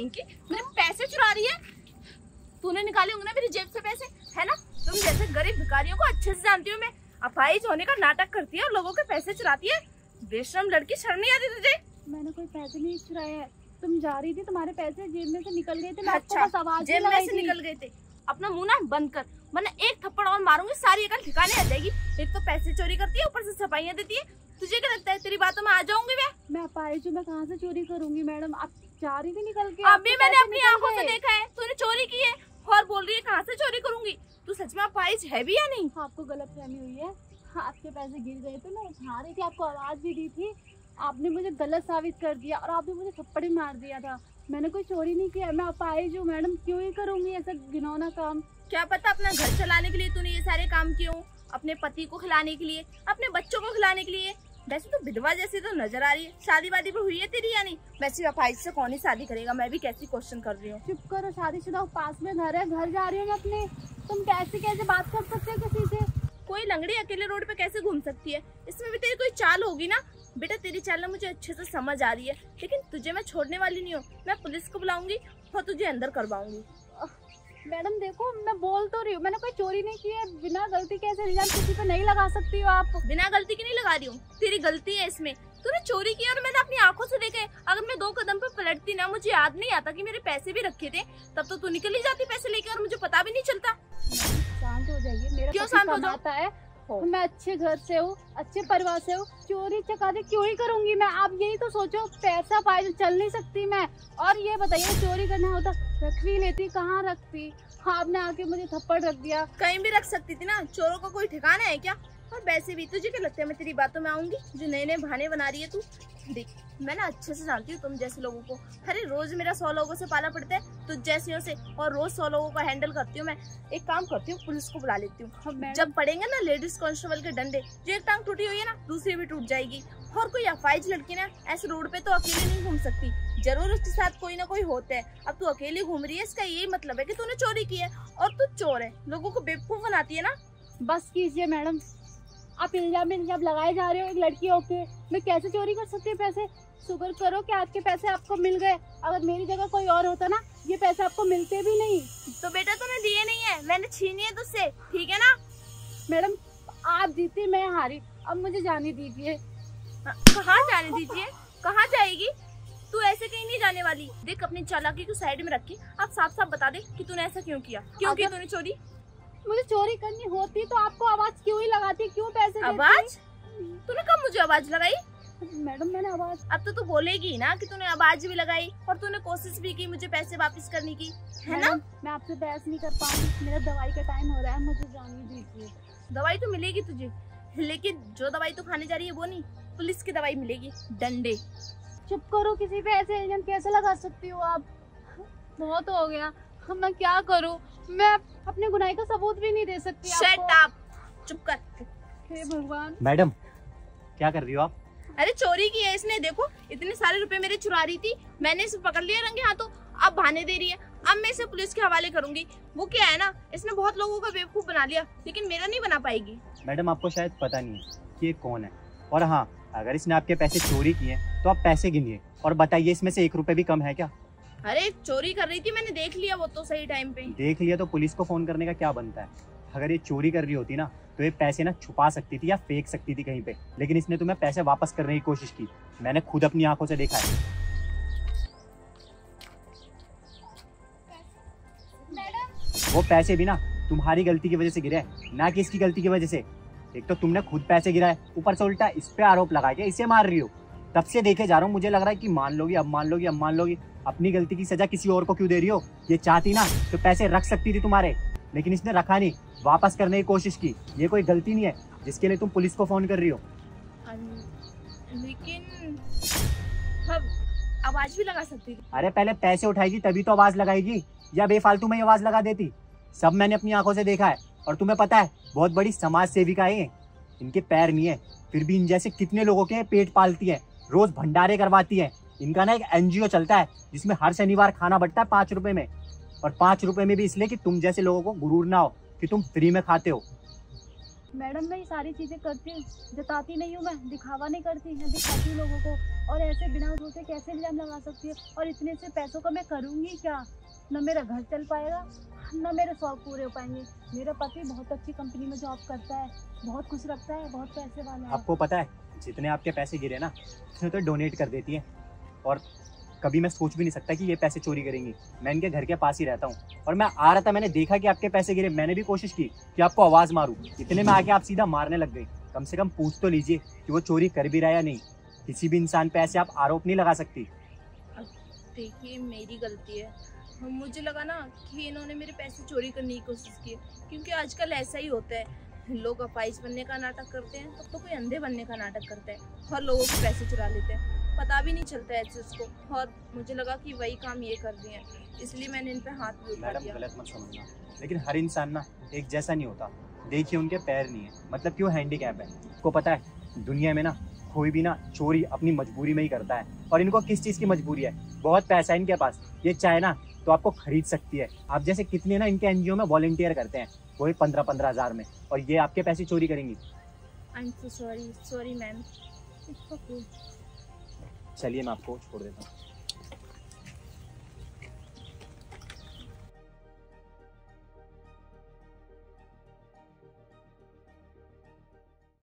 कहीं की, मेरे पैसे चुरा रही है। तूने निकाले होंगे ना मेरी जेब से पैसे, है ना? तुम जैसे गरीब भिखारियों को अच्छे से जानती हूँ मैं। अपाहिज होने का नाटक करती है और लोगों के पैसे चुराती है। बेशरम लड़की, शर्म नहीं आती तुझे? मैंने कोई पैसे नहीं चुराए हैं। तुम जा रही थी, तुम्हारे पैसे जेब में से निकल गए थे। मैं अच्छा, आपको बस आवाज जेब में से निकल गए थे। अपना मुंह ना बंद कर, वरना एक थप्पड़ और मारूंगी, सारी अकल ठिकाने आ जाएगी। एक तो पैसे चोरी करती है, ऊपर से सफाइयाँ देती है। तुझे क्या लगता है तेरी बातों में आ जाऊंगी मैं अपाहिज हूँ, मैं कहाँ से चोरी करूंगी मैडम? आप जा रही थी निकल के। अभी मैंने अपनी आंखों से देखा है, तूने चोरी की है और बोल रही है कहाँ से चोरी करूंगी। तू सच में अपाहिज है भी या नहीं? आपको गलतफहमी हुई है। आपके पैसे गिर गए थे, मैं उठा रही थी, आपको आवाज भी दी थी। आपने मुझे गलत साबित कर दिया और आपने मुझे थप्पड़ भी मार दिया था। मैंने कोई चोरी नहीं किया। मैं अपाहिज हूँ मैडम, क्यों ही करूंगी ऐसा घिनौना काम? क्या पता अपना घर चलाने के लिए तूने ये सारे काम किए हो, अपने पति को खिलाने के लिए, अपने बच्चों को खिलाने के लिए। वैसे तो विधवा जैसी तो नजर आ रही है। शादी वादी पे हुई है तेरी या नहीं? वैसे अपाहिज से कौन ही शादी करेगा? मैं भी कैसी क्वेश्चन कर रही हूँ। चुप करो, शादीशुदा पास में घर है, घर जा रही हूँ मैं अपने। तुम कैसे बात कर सकते हो किसी से? कोई लंगड़ी अकेले रोड पे कैसे घूम सकती है? इसमें भी तेरी कोई चाल होगी ना। बेटा तेरी चाल ना मुझे अच्छे से समझ आ रही है, लेकिन तुझे मैं छोड़ने वाली नहीं हूँ। मैं पुलिस को बुलाऊंगी और तुझे अंदर करवाऊंगी। मैडम देखो, मैं बोल तो रही हूँ, मैंने कोई चोरी नहीं की है। बिना गलती के ऐसे इल्जाम किसी पे नहीं लगा सकती हो आप। बिना गलती की नहीं लगा रही हूँ, तेरी गलती है इसमें। तूने चोरी की और मैंने अपनी आंखों से देखे। अगर मैं 2 कदम पे पलटती ना, मुझे याद नहीं आता कि मेरे पैसे भी रखे थे, तब तो तू निकल ही जाती पैसे लेके और मुझे पता भी नहीं चलता। शांत हो जाइए, मेरा क्यों पति शांत हो कमाता है। मैं अच्छे घर से हूँ, अच्छे परिवार से हूँ। चोरी चकाती क्यों ही करूंगी मैं? आप यही तो सोचो, पैसा पाए चल नहीं सकती मैं। और ये बताइए, चोरी करना होता रख भी लेती, कहाँ रखती? आपने आके मुझे थप्पड़ रख दिया। कहीं भी रख सकती थी ना, चोरों का कोई ठिकाना है क्या? और वैसे भी तुझे क्या लगता है मैं तेरी बातों में आऊंगी? जो नए नए बहाने बना रही है तू। देख, मैं ना अच्छे से जानती हूँ तुम जैसे लोगों को। अरे रोज मेरा 100 लोगों से पाला पड़ता है तुझ जैसियों से, और रोज 100 लोगों का हैंडल करती हूँ मैं। एक काम करती हूँ, पुलिस को बुला लेती हूँ। जब पड़ेंगे ना लेडीज कांस्टेबल के डंडे, जो एक टांग टूटी हुई है ना, दूसरी भी टूट जाएगी। और कोई अपाहिज लड़की ना ऐसे रोड पे तो अकेले नहीं घूम सकती, जरूर उसके साथ कोई ना कोई होता है। अब तू अकेली घूम रही है, इसका यही मतलब है कि तूने चोरी की है और तू चोर है। लोगों को बेवकूफ बनाती है ना। बस कीजिए मैडम, आप इल्जाम लगाए जा रहे हो एक लड़की होके। मैं कैसे चोरी कर सकती हूँ पैसे? शुक्र करो कि आपके पैसे आपको मिल गए। अगर मेरी जगह कोई और होता ना, ये पैसे आपको मिलते भी नहीं। तो बेटा तूने दिए नहीं है, मैंने छीनी है तुझसे, ठीक है ना? मैडम आप जीती, मैं हारी, अब मुझे जाने दीजिए। कहाँ जाने दीजिए? कहाँ जाएगी तू? ऐसे कहीं नहीं जाने वाली। देख, अपनी चालाकी को साइड में रखी, अब साफ साफ बता दे कि तूने ऐसा क्यों किया। क्यों की तूने चोरी? मुझे चोरी करनी होती तो आपको आवाज क्यों ही लगाती, क्यों पैसे देती? आवाज? तूने कब मुझे आवाज लगाई? मैडम मैंने आवाज। अब तो तू बोलेगी ना कि तूने आवाज भी लगाई और तूने कोशिश भी की मुझे पैसे वापस करने की, है ना? मैं आपसे बहस नहीं कर पाऊंगी, मेरा दवाई का टाइम हो रहा है, मुझे जाने दीजिए। दवाई तो मिलेगी तुझे, लेकिन जो दवाई तू खाने जा रही है वो नहीं, पुलिस की दवाई मिलेगी, डंडे। चुप करो, किसी पे ऐसे इल्जाम कैसे लगा सकती हो आप? बहुत हो गया, मैं क्या करूं? मैं अपने गुनाह का सबूत भी नहीं दे सकती आपको। शट अप, चुप कर। हे भगवान। मैडम क्या कर रही हो आप? अरे चोरी की है इसने, देखो इतने सारे रुपए मेरे चुरा रही थी, मैंने इसे पकड़ लिया रंगे हाथों। अब बहाने दे रही है, अब मैं इसे पुलिस के हवाले करूंगी। वो क्या है ना, इसने बहुत लोगों का बेवकूफ बना लिया, लेकिन मेरा नहीं बना पाएगी। मैडम आपको शायद पता नहीं है कि ये कौन है, और हाँ, अगर इसने आपके पैसे चोरी किए तो आप पैसे गिनिए और बताइए इसमें से 1 रुपए भी कम है क्या? अरे चोरी कर रही थी, मैंने देख लिया वो तो सही टाइम पे। देख लिया तो पुलिस को फोन करने का क्या बनता है? अगर ये चोरी कर रही होती ना, तो ये पैसे ना छुपा सकती थी या फेंक सकती थी कहीं पे, लेकिन इसने तुम्हें पैसे वापस करने की कोशिश की। मैंने खुद अपनी आंखों से देखा है। वो पैसे भी ना तुम्हारी गलती की वजह से गिरे, ना कि इसकी गलती की वजह से। एक तो तुमने खुद पैसे गिराए, ऊपर से उल्टा इस पे आरोप लगा के इसे मार रही हो। तब से देखे जा रहा हूँ, मुझे लग रहा है कि मान लोगी, अब मान लोगी, अब मान लोगी। अपनी गलती की सजा किसी और को क्यों दे रही हो? ये चाहती ना तो पैसे रख सकती थी तुम्हारे, लेकिन इसने रखा नहीं, वापस करने की कोशिश की। ये कोई गलती नहीं है जिसके लिए तुम पुलिस को फोन कर रही हो। लेकिन अब आवाज भी लगा सकती थी। अरे पहले पैसे उठाएगी तभी तो आवाज लगाएगी, या बेफालतू में आवाज लगा देती? सब मैंने अपनी आंखों से देखा है। और तुम्हें पता है, बहुत बड़ी समाज सेविका है, इनके पैर नहीं है, फिर भी इन जैसे कितने लोगों के पेट पालती है, रोज भंडारे करवाती है। इनका ना एक NGO चलता है जिसमें हर शनिवार खाना बंटता है 5 रुपए में, और 5 रुपए में भी इसलिए कि तुम जैसे लोगों को गुरूर ना हो कि तुम फ्री में खाते हो। मैडम मैं ये सारी चीजें करती हूँ, जताती नहीं हूँ, मैं दिखावा नहीं करती, मैं दिखाती हूँ लोगों को। और ऐसे बिना सोचे कैसे इल्जाम लगा सकती है? और इतने से पैसों का मैं करूँगी क्या? न मेरा घर चल पाएगा, न मेरे शौक पूरे हो पाएंगे। मेरा पति बहुत अच्छी कंपनी में जॉब करता है, बहुत खुश रखता है, बहुत पैसे वाला है। आपको पता है जितने आपके पैसे गिरे ना उतने तो डोनेट कर देती है। और कभी मैं सोच भी नहीं सकता कि ये पैसे चोरी करेंगी। मैं इनके घर के पास ही रहता हूँ और मैं आ रहा था, मैंने देखा कि आपके पैसे गिरे। मैंने भी कोशिश की कि आपको आवाज मारूं, इतने में आके आप सीधा मारने लग गए। कम से कम पूछ तो लीजिए कि वो चोरी कर भी रहा है या नहीं। किसी भी इंसान पे ऐसे आप आरोप नहीं लगा सकती। देखिए मेरी गलती है, मुझे लगा ना कि इन्होंने मेरे पैसे चोरी करने की कोशिश की, क्योंकि आजकल ऐसा ही होता है, लोग अपाइज बनने का नाटक करते हैं तब तो कोई अंधे बनने का नाटक करता है और लोगों के पैसे चुरा लेते हैं, पता भी नहीं चलता है उसको। और मुझे लगा कि वही काम ये कर रही हैं, इसलिए मैंने इन पे हाथ भी उठा मैडम दिया। गलत मत समझना, लेकिन हर इंसान ना एक जैसा नहीं होता। देखिए उनके पैर नहीं है, मतलब कि वो हैंडीकैप है। आपको पता है दुनिया में ना कोई भी ना चोरी अपनी मजबूरी में ही करता है। और इनको किस चीज़ की मजबूरी है? बहुत पैसा है इनके पास, ये चाहे ना तो आपको खरीद सकती है। आप जैसे कितने ना इनके एनजीओ में वॉलंटियर करते हैं, वो 15-15 हज़ार में, और ये आपके पैसे चोरी करेंगी। I am so sorry ma'am. It's okay. चलिए मैं आपको छोड़ देता हूँ।